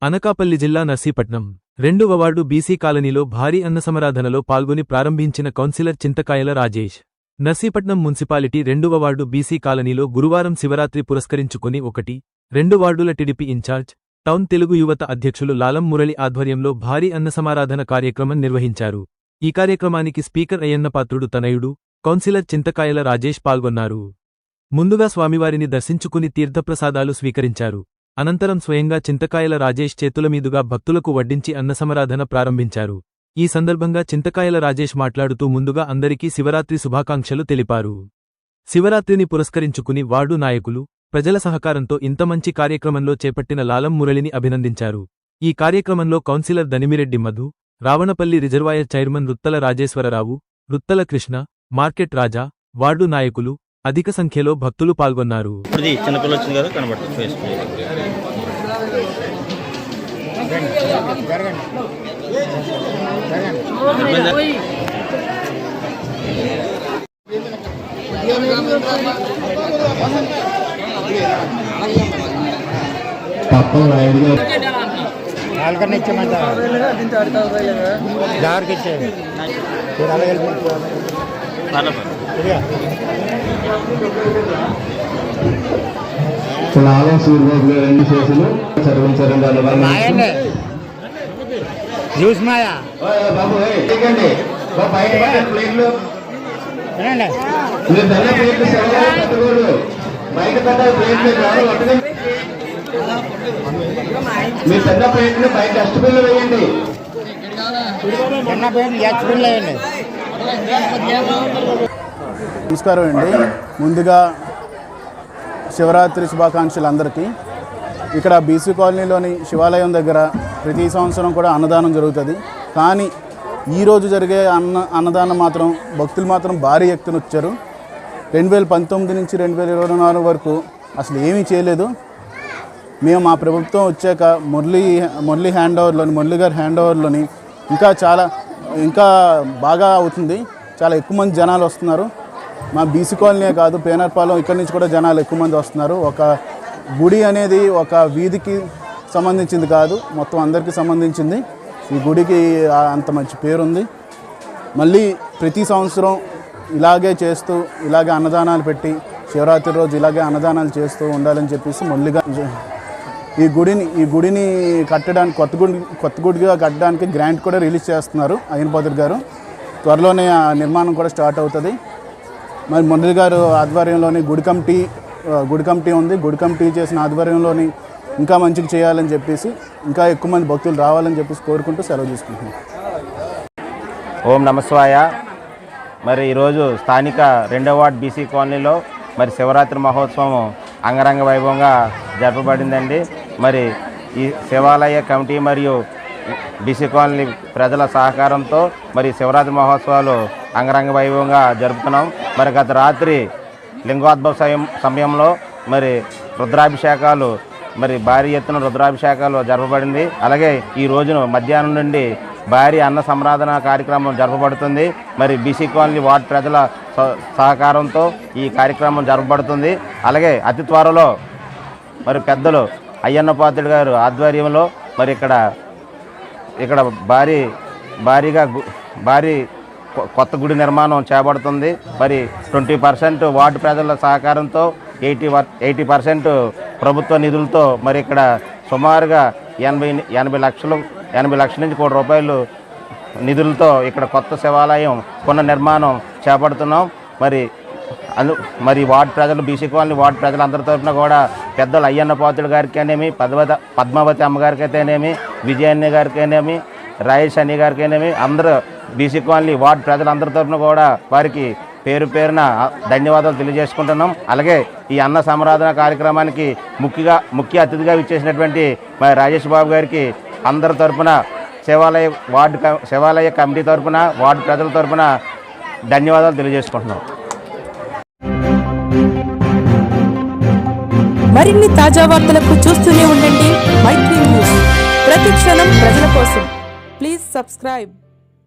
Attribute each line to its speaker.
Speaker 1: అనకాపల్లి జిల్లా నర్సీపట్నం 2వ ward BC కాలనీలో భారీ అన్నసమరాధనలో పాల్గొని ప్రారంభించిన కౌన్సిలర్ చింతకాయల రాజేష్. నర్సీపట్నం మున్సిపాలిటీ 2వ వార్డు బీసీ కాలనీలో గురువారం శివరాత్రి పురస్కరించుకుని 1-2 వార్డుల టీడీపీ ఇన్ఛార్జ్, టౌన్ తెలుగు యువత అధ్యక్షులు లాలం మురళి ఆధ్వర్యంలో భారీ అన్నసమారాధన కార్యక్రమం నిర్వహించారు. ఈ కార్యక్రమానికి స్పీకర్ అయ్యన్నపాత్రుడు తనయుడు, కౌన్సిలర్ చింతకాయల రాజేష్ పాల్గొన్నారు. ముందుగా స్వామివారిని దర్శించుకుని తీర్థప్రసాదాలు స్వీకరించారు. అనంతరం స్వయంగా చింతకాయల రాజేష్ చేతుల మీదుగా భక్తులకు వడ్డించి అన్నసమరాధన ప్రారంభించారు. ఈ సందర్భంగా చింతకాయల రాజేష్ మాట్లాడుతూ ముందుగా అందరికీ శివరాత్రి శుభాకాంక్షలు తెలిపారు. శివరాత్రిని పురస్కరించుకుని వార్డు నాయకులు, ప్రజల సహకారంతో ఇంత మంచి కార్యక్రమంలో చేపట్టిన లాలం మురళిని అభినందించారు. ఈ కార్యక్రమంలో councillor Danimireddy Madhu, Ravanapalli reservoir chairman Ruthala Rajeswararao, Ruthala Krishna, market Raja, ward నాయకులు అధిక సంఖ్యలో భక్తులు పాల్గొన్నారు.
Speaker 2: లాలం సూర్యబాబు గారు 2 కేసులు చదివించారండి. జ్యూస్ మాయా బాబు ప్లేట్లు బయట మీ పెద్ద ప్లేట్లు బయట డస్ట్బిన్లు వేయండి.
Speaker 3: నమస్కారం అండి. ముందుగా శివరాత్రి శుభాకాంక్షలు అందరికీ. ఇక్కడ బీసీ కాలనీలోని శివాలయం దగ్గర ప్రతి సంవత్సరం కూడా అన్నదానం జరుగుతుంది. కానీ ఈరోజు జరిగే అన్నదానం మాత్రం భక్తులు మాత్రం భారీ ఎత్తున వచ్చారు. 2019 నుంచి 2024 వరకు అసలు ఏమీ చేయలేదు. మేము మా ప్రభుత్వం వచ్చాక మురళి గారి హ్యాండ్ ఓవర్లోని ఇంకా బాగా అవుతుంది. చాలా ఎక్కువ మంది జనాలు వస్తున్నారు. మా బీసీ కాలనీ కాదు, పేనర్పాలెం ఇక్కడి నుంచి కూడా జనాలు ఎక్కువ మంది వస్తున్నారు. ఒక గుడి అనేది ఒక వీధికి సంబంధించింది కాదు, మొత్తం అందరికీ సంబంధించింది. ఈ గుడికి అంత మంచి పేరుంది. మళ్ళీ ప్రతి సంవత్సరం ఇలాగే అన్నదానాలు పెట్టి శివరాత్రి రోజు ఇలాగే అన్నదానాలు చేస్తూ ఉండాలని చెప్పేసి మురళిగా ఈ గుడిని కట్టడానికి కొత్త గుడిగా కట్టడానికి గ్రాంట్ కూడా రిలీజ్ చేస్తున్నారు అయ్యన్నపాత్రుడు గారు. త్వరలోనే ఆ నిర్మాణం కూడా స్టార్ట్ అవుతుంది. మరి మురళి గారు ఆధ్వర్యంలోని గుడి కమిటీ ఉంది. గుడి కమిటీ చేసిన ఆధ్వర్యంలోని ఇంకా మంచిగా చేయాలని చెప్పేసి, ఇంకా ఎక్కువ మంది భక్తులు రావాలని చెప్పేసి కోరుకుంటూ సెలవు తీసుకుంటున్నాం.
Speaker 4: ఓం నమస్వాయ. మరి ఈరోజు స్థానిక 2వ వార్డు బీసీ కాలనీలో మరి శివరాత్రి మహోత్సవం అంగరంగ వైభవంగా జరపబడిందండి. మరి ఈ శివాలయ కమిటీ మరియు బీసీ కాలనీ ప్రజల సహకారంతో మరి శివరాత్రి మహోత్సవాలు అంగరంగ వైభవంగా జరుపుతున్నాం. మరి గత రాత్రి లింగోద్భవ సమయంలో మరి రుద్రాభిషేకాలు, మరి భారీ ఎత్తున రుద్రాభిషేకాలు జరపబడింది. అలాగే ఈ రోజున మధ్యాహ్నం నుండి భారీ అన్న సంరాధన కార్యక్రమం జరపబడుతుంది. మరి బీసీ కాలనీ వార్డు ప్రజల సహకారంతో ఈ కార్యక్రమం జరపబడుతుంది. అలాగే అతి త్వరలో మరి పెద్దలు అయ్యన్నపాత్రుడు గారు ఆధ్వర్యంలో మరి ఇక్కడ భారీ కొత్త గుడి నిర్మాణం చేపడుతుంది. మరి 20% వార్డు ప్రజల సహకారంతో 80% ప్రభుత్వ నిధులతో మరి ఇక్కడ సుమారుగా 80 లక్షల నుంచి ₹1 కోటి నిధులతో ఇక్కడ కొత్త శివాలయం పునర్నిర్మాణం చేపడుతున్నాం. మరి వార్డు ప్రజలు, బీసీ కాలనీ వార్డు ప్రజలందరి తరఫున కూడా పెద్దలు అయ్యన్నపాత్రుడు గారికి అనేమి, పద్మావతి అమ్మగారికి అయితేనేమి, విజయన్య గారికి అయినేమి, రాయేష్ అన్ని గారికి అయినేమి, అందరూ బీసీ కాలనీ వార్డు ప్రజలందరి తరఫున కూడా వారికి పేరున ధన్యవాదాలు తెలియజేసుకుంటున్నాం. అలాగే ఈ అన్న సంరాధన కార్యక్రమానికి ముఖ్య అతిథిగా విచ్చేసినటువంటి మరి రాజేష్ బాబు గారికి అందరి తరఫున శివాలయ కమిటీ తరఫున వార్డు ప్రజల తరఫున ధన్యవాదాలు తెలియజేసుకుంటున్నాం.
Speaker 5: మరిన్ని తాజా వార్తలకు చూస్తూనే ఉండండి మైత్రి న్యూస్. ప్రతి క్షణం ప్రజల కోసం. Please subscribe.